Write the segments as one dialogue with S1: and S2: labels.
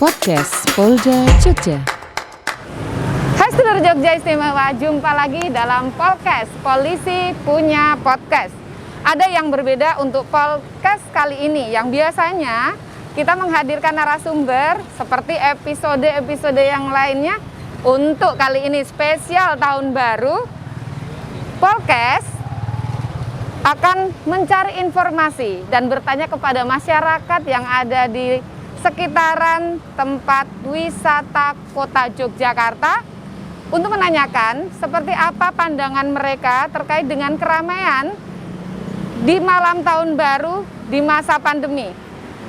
S1: Podcast Polda Jogja.
S2: Hai sedulur Jogja Istimewa, jumpa lagi dalam podcast Polisi Punya Podcast. Ada yang berbeda untuk podcast kali ini. Yang biasanya kita menghadirkan narasumber seperti episode-episode yang lainnya. Untuk kali ini spesial tahun baru, podcast akan mencari informasi dan bertanya kepada masyarakat yang ada di sekitaran tempat wisata Kota Yogyakarta untuk menanyakan seperti apa pandangan mereka terkait dengan keramaian di malam tahun baru di masa pandemi.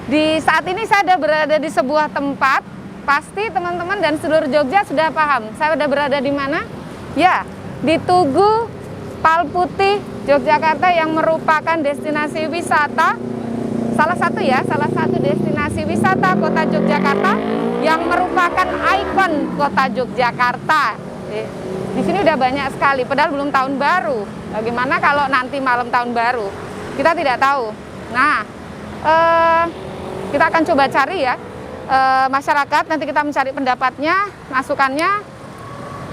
S2: Di saat ini saya sudah berada di sebuah tempat, pasti teman-teman dan seluruh Jogja sudah paham. Saya sudah berada di mana? Ya, di Tugu Palputih Yogyakarta yang merupakan destinasi wisata salah satu destinasi wisata Kota Yogyakarta yang merupakan ikon Kota Yogyakarta. Di sini udah banyak sekali, padahal belum tahun baru. Bagaimana kalau nanti malam tahun baru? Kita tidak tahu. Nah, kita akan coba cari ya masyarakat. Nanti kita mencari pendapatnya, masukannya.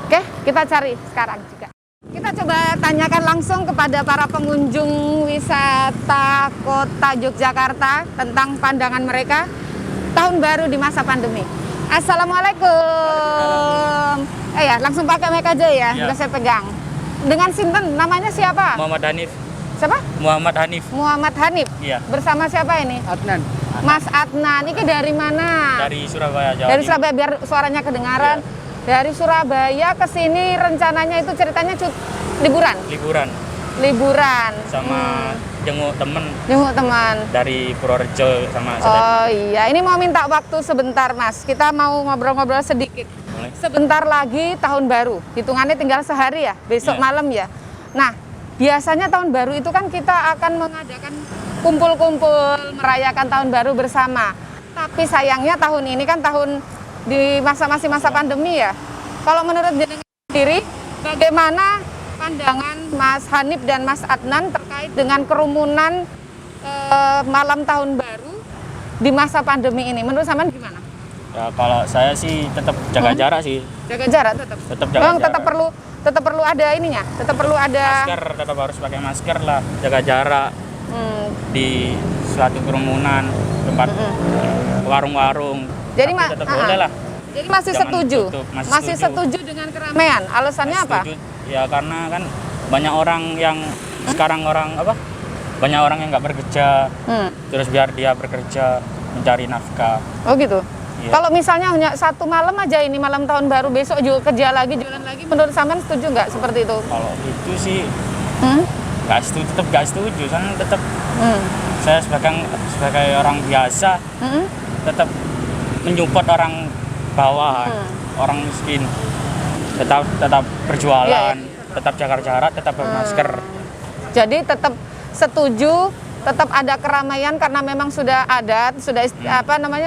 S2: Oke, kita cari sekarang juga. Kita coba tanyakan langsung kepada para pengunjung wisata Kota Yogyakarta tentang pandangan mereka tahun baru di masa pandemi. Assalamualaikum. Ya, langsung pakai mic aja ya, nggak saya pegang. Dengan sinten, namanya siapa?
S3: Muhammad Hanif.
S2: Siapa?
S3: Muhammad Hanif.
S2: Muhammad Hanif.
S3: Iya.
S2: Bersama siapa ini?
S3: Adnan.
S2: Mas Adnan. Ini dari mana?
S3: Dari Surabaya, Jawa
S2: Dari
S3: Timur.
S2: Surabaya, biar suaranya kedengaran.
S3: Iya.
S2: Dari Surabaya ke sini rencananya itu ceritanya liburan. Liburan.
S3: Sama jenguk temen
S2: Jenguk teman.
S3: dari Purworejo sama
S2: Oh iya, ini mau minta waktu sebentar Mas. Kita mau ngobrol-ngobrol sedikit.
S3: Boleh.
S2: Sebentar lagi tahun baru. Hitungannya tinggal sehari ya, besok
S3: Iya.
S2: malam ya. Nah, biasanya tahun baru itu kan kita akan mengadakan kumpul-kumpul merayakan tahun baru bersama. Tapi sayangnya tahun ini kan tahun di masih masa pandemi ya. Kalau menurut jenengan sendiri, bagaimana pandangan Mas Hanif dan Mas Adnan terkait dengan kerumunan malam tahun baru di masa pandemi ini? Menurut sampean gimana?
S3: Ya kalau saya sih tetap jaga jarak sih.
S2: Jaga jarak tetap.
S3: Tetap jaga jarak.
S2: Tetap perlu ada ininya. Tetap perlu ada
S3: Masker, tetap harus pakai masker lah. Jaga jarak di suatu kerumunan, tempat warung-warung.
S2: Jadi
S3: Tapi tetap boleh lah.
S2: Jadi masih
S3: Jangan
S2: setuju.
S3: tutup,
S2: Masih setuju dengan keramaian. Alasannya apa?
S3: Setuju. Ya karena kan banyak orang yang sekarang banyak orang yang nggak bekerja, terus biar dia bekerja mencari nafkah.
S2: Oh gitu.
S3: Iya.
S2: Kalau misalnya hanya satu malam aja ini malam tahun baru, besok juga kerja lagi, jualan lagi, menurut sampean setuju nggak seperti itu?
S3: Kalau itu sih nggak setuju, tetap nggak setuju. Soalnya tetap saya sebagai orang biasa tetap menyupport orang bawah, orang miskin. Tetap berjualan, tetap jaga jarak, tetap bermasker.
S2: Jadi tetap setuju, tetap ada keramaian karena memang sudah adat, sudah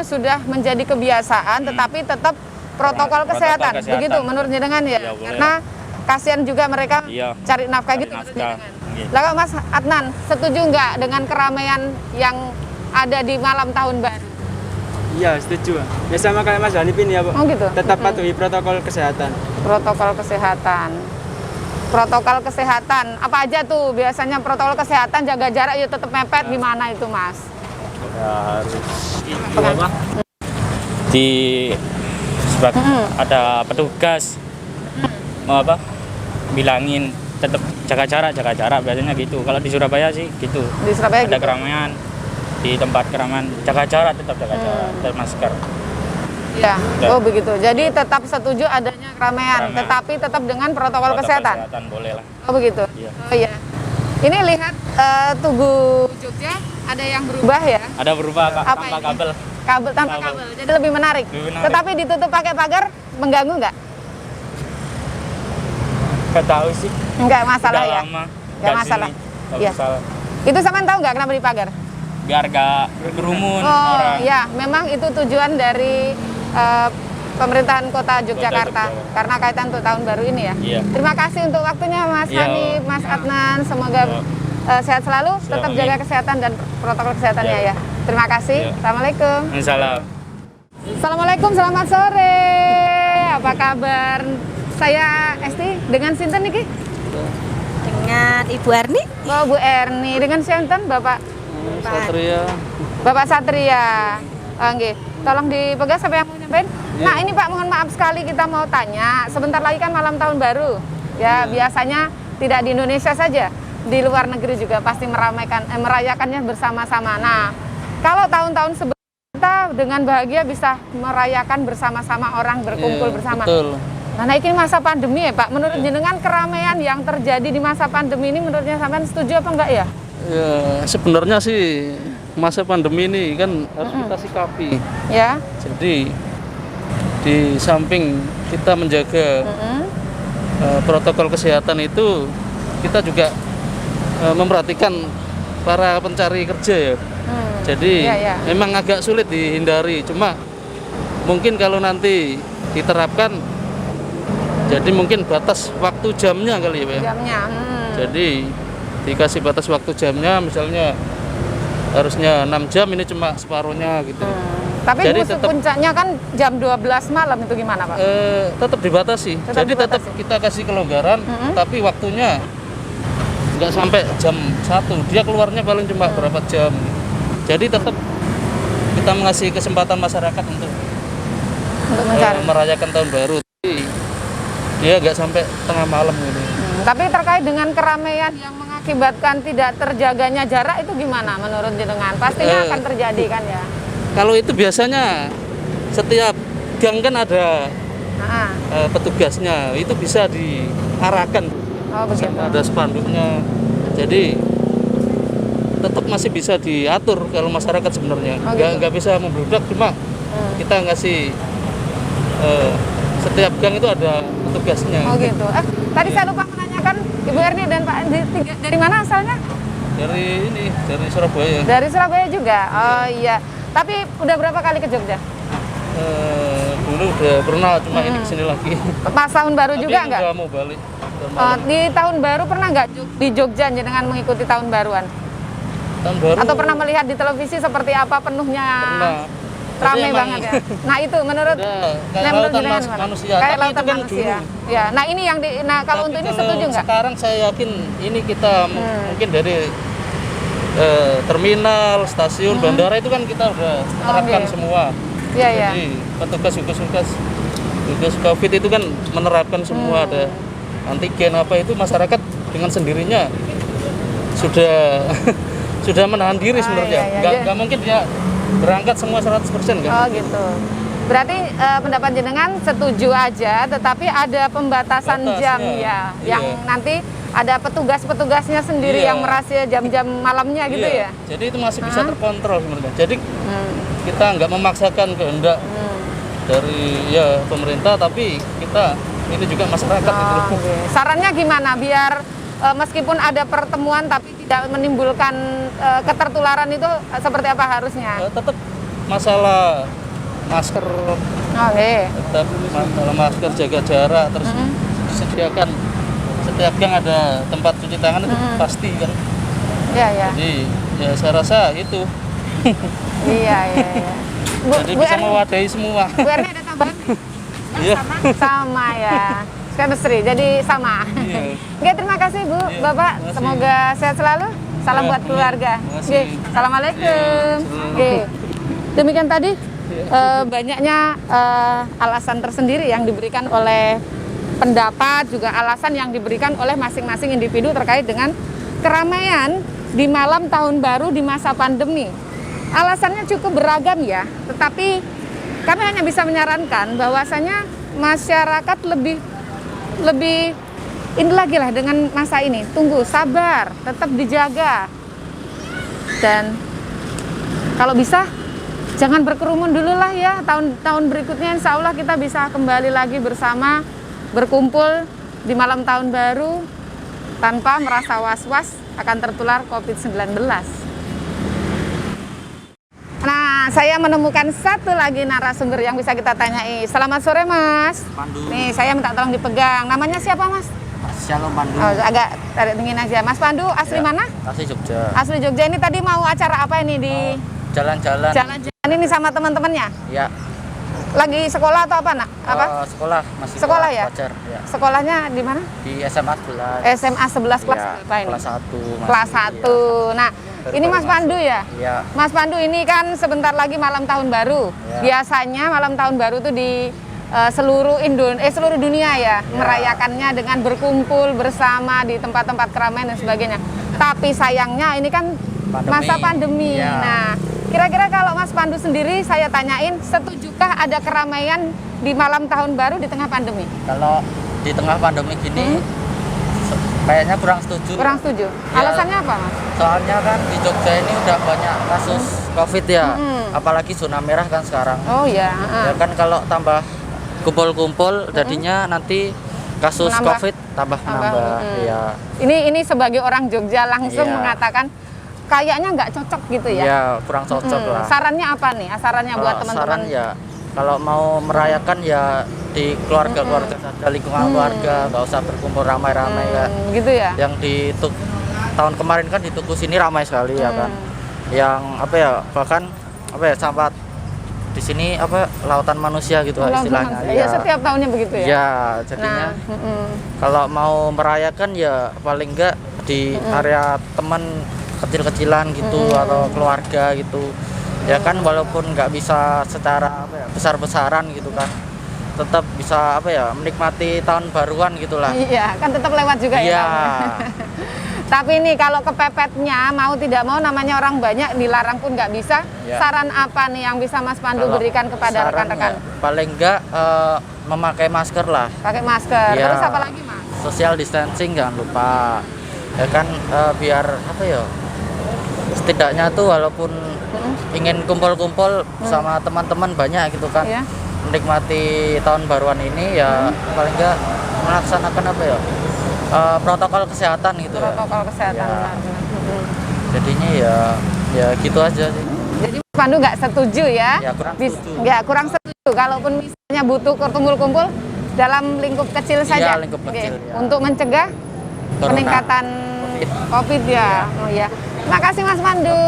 S2: sudah menjadi kebiasaan, tetapi tetap protokol kesehatan. Begitu menurut jenengan ya?
S3: Iya, boleh.
S2: Karena kasihan juga mereka cari nafkah
S3: Cari
S2: gitu menurut
S3: nafkah.
S2: jenengan.
S3: Iya.
S2: Lalu Mas Adnan, setuju nggak dengan keramaian yang ada di malam tahun baru?
S4: Iya, setuju. Ya sama kayak Mas Hanif ini ya, Bu.
S2: Oh gitu?
S4: Tetap patuhi protokol kesehatan.
S2: Protokol kesehatan. Protokol kesehatan. Apa aja tuh biasanya protokol kesehatan, jaga jarak ya tetap mepet, gimana itu Mas?
S3: Ya harus ada petugas mau bilangin tetap jaga jarak biasanya gitu. Kalau di Surabaya sih gitu.
S2: Di Surabaya
S3: ada
S2: gitu?
S3: keramaian di tempat keramaian, jaga jarak, tetap jaga jarak, dan masker.
S2: Ya, oh begitu. Jadi tetap setuju adanya keramaian, tetapi tetap dengan protokol kesehatan.
S3: Boleh lah.
S2: Oh begitu.
S3: Iya.
S2: Oh iya. Ini lihat Tugu Jogja ada yang berubah ya?
S3: Ada berubah
S2: Apa
S3: tanpa
S2: ini?
S3: kabel.
S2: Kabel tanpa kabel. Jadi lebih menarik. Tetapi ditutup pakai pagar mengganggu nggak?
S3: Nggak tahu sih.
S2: Nggak masalah
S3: Udah
S2: ya.
S3: lama.
S2: Nggak masalah.
S3: Nggak
S2: Iya.
S3: masalah.
S2: Itu sampean tahu nggak kenapa dipagar?
S3: Biar nggak berkerumun
S2: Oh
S3: orang.
S2: ya, memang itu tujuan dari pemerintahan Kota Yogyakarta karena kaitan untuk tahun baru ini ya.
S3: Iya.
S2: Terima kasih untuk waktunya Mas
S3: Iya.
S2: Hanif, Mas Adnan. Semoga sehat selalu, tetap jaga kesehatan dan protokol kesehatannya ya. Terima kasih.
S3: Iya.
S2: Assalamualaikum.
S3: Salam.
S2: Assalamualaikum, selamat sore. Apa kabar? Saya Esti dengan sinten niki?
S5: Dengan Ibu Arni.
S2: Oh, Bu Erni dengan sinten Bapak?
S4: Satria.
S2: Bapak Satria. Nggih. Tolong dipegang siapa yang mau nyampein? Nah, ini Pak, mohon maaf sekali kita mau tanya. Sebentar lagi kan malam tahun baru. Ya, biasanya tidak di Indonesia saja, di luar negeri juga pasti merayakannya bersama-sama. Nah, kalau tahun-tahun sebelumnya kita dengan bahagia bisa merayakan bersama-sama, orang berkumpul bersama.
S4: Betul.
S2: Nah, ini masa pandemi ya Pak. Menurut jenengan keramaian yang terjadi di masa pandemi ini menurutnya sampean setuju apa enggak ya?
S6: Ya, sebenarnya sih masa pandemi ini kan harus kita sikapi.
S2: Ya.
S6: Jadi di samping kita menjaga protokol kesehatan itu, kita juga memperhatikan para pencari kerja ya. Jadi memang agak sulit dihindari. Cuma mungkin kalau nanti diterapkan, jadi mungkin batas waktu jamnya kali ya Pak.
S2: Jamnya.
S6: Jadi dikasih batas waktu jamnya, misalnya harusnya 6 jam, ini cuma separuhnya gitu.
S2: Tapi
S6: jadi
S2: puncaknya kan jam 12 malam, itu gimana Pak?
S6: Tetap dibatasi. Jadi tetap kita kasih kelonggaran, tapi waktunya nggak sampai jam 1. Dia keluarnya paling cuma berapa jam. Jadi tetap kita mengasih kesempatan masyarakat untuk merayakan tahun baru. Tapi dia nggak sampai tengah malam gitu.
S2: Tapi terkait dengan keramaian yang mengakibatkan tidak terjaganya jarak itu gimana menurut jenengan? Pastinya akan terjadi kan ya?
S6: Kalau itu biasanya setiap gang kan ada petugasnya, itu bisa diarahkan.
S2: Oh, begitu.
S6: Ada spanduknya. Jadi tetap masih bisa diatur kalau masyarakat sebenarnya. Nggak bisa membludak, cuma kita ngasih setiap gang itu ada petugasnya.
S2: Oh gitu. Tadi saya lupa menanyakan Ibu Erni dan Pak Andi, dari mana asalnya?
S6: Dari Surabaya.
S2: Dari Surabaya juga. Oh iya. Tapi udah berapa kali ke Jogja?
S6: Dulu udah pernah, cuma ini kesini lagi.
S2: Pas tahun baru juga enggak?
S6: Tapi mau balik.
S2: Di tahun baru pernah nggak di Jogja dengan mengikuti tahun baruan?
S6: Tahun baru.
S2: Atau pernah melihat di televisi seperti apa penuhnya?
S6: Pernah.
S2: Ramai banget ya. Nah itu menurut
S6: kayak lautan manusia.
S2: Kayak
S6: Tapi
S2: lautan
S6: itu kan
S2: manusia.
S6: dulu.
S2: Ya. Nah ini yang kalau untuk ini setuju nggak?
S6: Sekarang saya yakin ini kita mungkin dari terminal, stasiun, bandara itu kan kita udah terapkan semua.
S2: Iya ya.
S6: Jadi petugas gugus COVID itu kan menerapkan semua, ada antigen apa itu, masyarakat dengan sendirinya sudah sudah menahan diri sebenarnya. Nggak mungkin dia berangkat semua 100% kan?
S2: Oh gitu. Berarti pendapat jenengan setuju aja, tetapi ada pembatasan jam ya, yang nanti ada petugas-petugasnya sendiri yang merasa jam-jam malamnya gitu ya.
S6: Jadi itu masih bisa terkontrol sebenarnya. Jadi kita nggak memaksakan kehendak dari pemerintah, tapi kita ini juga masyarakat gitu.
S2: Sarannya gimana biar meskipun ada pertemuan tapi tidak menimbulkan ketertularan itu seperti apa harusnya?
S6: Tetap masalah masker, tetap masalah masker, jaga jarak, terus disediakan setiap gang ada tempat cuci tangan itu pasti kan.
S2: Iya.
S6: Jadi ya saya rasa itu.
S2: Iya.
S6: Jadi bisa mewadahi semua.
S2: Bu Erni ada tambahan?
S6: Iya.
S2: Sama ya. Chemistry, jadi sama.
S6: Iya.
S2: Oke, terima kasih Bu, Bapak. Semoga sehat selalu. Salam buat keluarga. Oke, assalamualaikum. Oke, demikian tadi banyaknya alasan tersendiri yang diberikan oleh pendapat, juga alasan yang diberikan oleh masing-masing individu terkait dengan keramaian di malam tahun baru di masa pandemi. Alasannya cukup beragam ya, tetapi kami hanya bisa menyarankan bahwasanya masyarakat lebih ini lagi lah dengan masa ini, tunggu, sabar, tetap dijaga, dan kalau bisa jangan berkerumun dulu lah ya. Tahun berikutnya insya Allah kita bisa kembali lagi bersama, berkumpul di malam tahun baru tanpa merasa was-was akan tertular COVID-19. Nah, saya menemukan satu lagi narasumber yang bisa kita tanyai. Selamat sore Mas.
S3: Pandu.
S2: Nih, saya minta tolong dipegang. Namanya siapa Mas?
S3: Shalom Pandu.
S2: Oh, agak tarik dingin aja. Mas Pandu, asli mana?
S3: Asli Jogja.
S2: Asli Jogja. Ini tadi mau acara apa ini di
S3: Jalan-jalan.
S2: jalan-jalan ini sama teman-temannya?
S3: Ya.
S2: Lagi sekolah atau apa, Nak? Apa?
S7: Sekolah masih
S2: Sekolah ya?
S7: pelajar, ya.
S2: Sekolahnya di mana?
S7: Di SMA 11.
S2: SMA 11 kelas
S7: Ya,
S2: berapa ini?
S7: kelas 1.
S2: Kelas 1. Nah, ini Mas Pandu ya?
S7: Iya.
S2: Mas Pandu, ini kan sebentar lagi malam tahun baru.
S7: Ya.
S2: Biasanya malam tahun baru tuh di seluruh dunia ya, merayakannya dengan berkumpul bersama di tempat-tempat keramaian dan sebagainya. Tapi sayangnya ini kan masa pandemi.
S7: Ya.
S2: Nah, kira-kira kalau Mas Pandu sendiri saya tanyain, setujukah ada keramaian di malam tahun baru di tengah pandemi?
S7: Kalau di tengah pandemi gini, kayaknya kurang setuju.
S2: Kurang setuju.
S7: Ya.
S2: Alasannya apa, Mas?
S7: Soalnya kan di Jogja ini udah banyak kasus COVID ya, apalagi zona merah kan sekarang.
S2: Oh ya.
S7: Ya kan kalau tambah kumpul-kumpul, jadinya nanti kasus
S2: Menambah.
S7: COVID tambah menambah. Ya.
S2: Ini sebagai orang Jogja langsung
S7: Iya.
S2: mengatakan kayaknya nggak cocok gitu ya.
S7: Ya kurang cocok lah.
S2: Sarannya apa nih? Sarannya buat
S7: Kalau
S2: teman-teman.
S7: saran ya, kalau mau merayakan ya di keluarga-keluarga saja, lingkungan keluarga, nggak usah berkumpul ramai-ramai ya.
S2: Gitu ya.
S7: Yang di tahun kemarin kan di Tugu sini ramai sekali ya kan. Yang apa ya, bahkan apa ya, sampah di sini apa, lautan manusia gitu lah istilahnya.
S2: Ya, setiap tahunnya begitu ya.
S7: Ya, jadinya
S2: Nah,
S7: kalau mau merayakan ya paling enggak di area teman kecil-kecilan gitu atau keluarga gitu. Ya kan walaupun nggak bisa secara apa ya, besar-besaran gitu kan, tetap bisa apa ya, menikmati tahun baruan gitulah.
S2: Iya, kan tetap lewat juga ya.
S7: Iya.
S2: tahunnya. Tapi nih kalau kepepetnya mau tidak mau namanya orang banyak dilarang pun nggak bisa.
S7: Ya.
S2: Saran apa nih yang bisa Mas Pandu
S7: Kalau
S2: berikan kepada
S7: saran
S2: rekan-rekan?
S7: ya, paling enggak memakai masker lah.
S2: Pakai masker.
S7: Ya.
S2: Terus apa lagi, Mas?
S7: Social distancing jangan lupa. Ya kan biar apa ya? Setidaknya tuh walaupun ingin kumpul-kumpul sama teman-teman banyak gitu kan.
S2: Iya.
S7: Menikmati tahun baruan ini ya paling enggak melaksanakan apa ya? Protokol kesehatan gitu ya.
S2: Protokol kesehatan.
S7: Ya.
S2: benar-benar.
S7: Jadinya ya gitu aja sih.
S2: Jadi Mas Pandu nggak setuju ya?
S7: Ya, kurang setuju.
S2: Ya, kurang setuju. Kalaupun misalnya butuh kumpul-kumpul dalam lingkup kecil saja.
S7: lingkup kecil, ya.
S2: Untuk mencegah
S7: Corona.
S2: peningkatan COVID ya. Oh ya. Makasih Mas Pandu.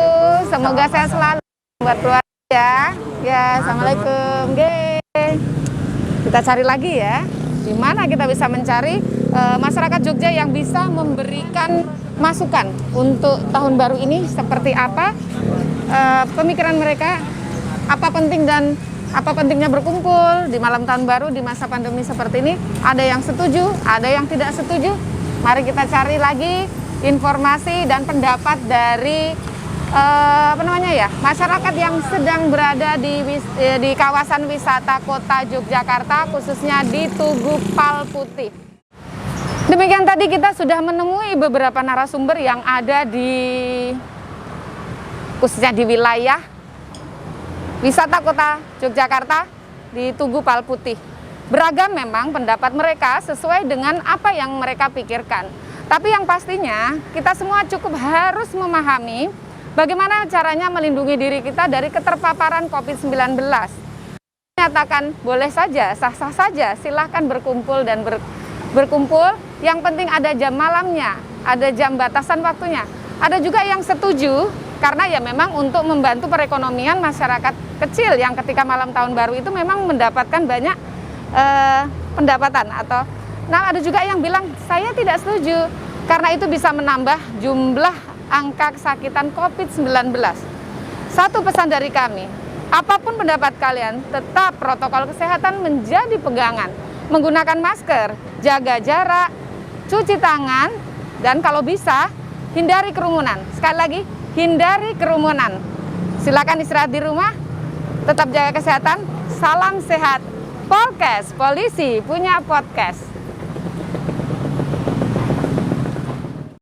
S2: Semoga sehat selalu buat keluarga ya. Ya, assalamualaikum. Kita cari lagi ya. Di mana kita bisa mencari masyarakat Jogja yang bisa memberikan masukan untuk tahun baru ini seperti apa pemikiran mereka, apa penting dan apa pentingnya berkumpul di malam tahun baru di masa pandemi seperti ini. Ada yang setuju, ada yang tidak setuju. Mari kita cari lagi informasi dan pendapat dari masyarakat yang sedang berada di kawasan wisata Kota Yogyakarta, khususnya di Tugu Palputih. Demikian tadi kita sudah menemui beberapa narasumber yang ada khususnya di wilayah wisata Kota Yogyakarta di Tugu Palputih. Beragam memang pendapat mereka sesuai dengan apa yang mereka pikirkan. Tapi yang pastinya kita semua cukup harus memahami bagaimana caranya melindungi diri kita dari keterpaparan COVID-19. Menyatakan boleh saja, sah-sah saja, silahkan berkumpul dan berkumpul. Yang penting ada jam malamnya, ada jam batasan waktunya. Ada juga yang setuju karena ya memang untuk membantu perekonomian masyarakat kecil yang ketika malam tahun baru itu memang mendapatkan banyak pendapatan ada juga yang bilang saya tidak setuju karena itu bisa menambah jumlah angka kesakitan COVID-19. Satu pesan dari kami, apapun pendapat kalian, tetap protokol kesehatan menjadi pegangan. Menggunakan masker, jaga jarak, cuci tangan, dan kalau bisa, hindari kerumunan. Sekali lagi, hindari kerumunan. Silakan istirahat di rumah, tetap jaga kesehatan, salam sehat. Polkes, polisi punya podcast.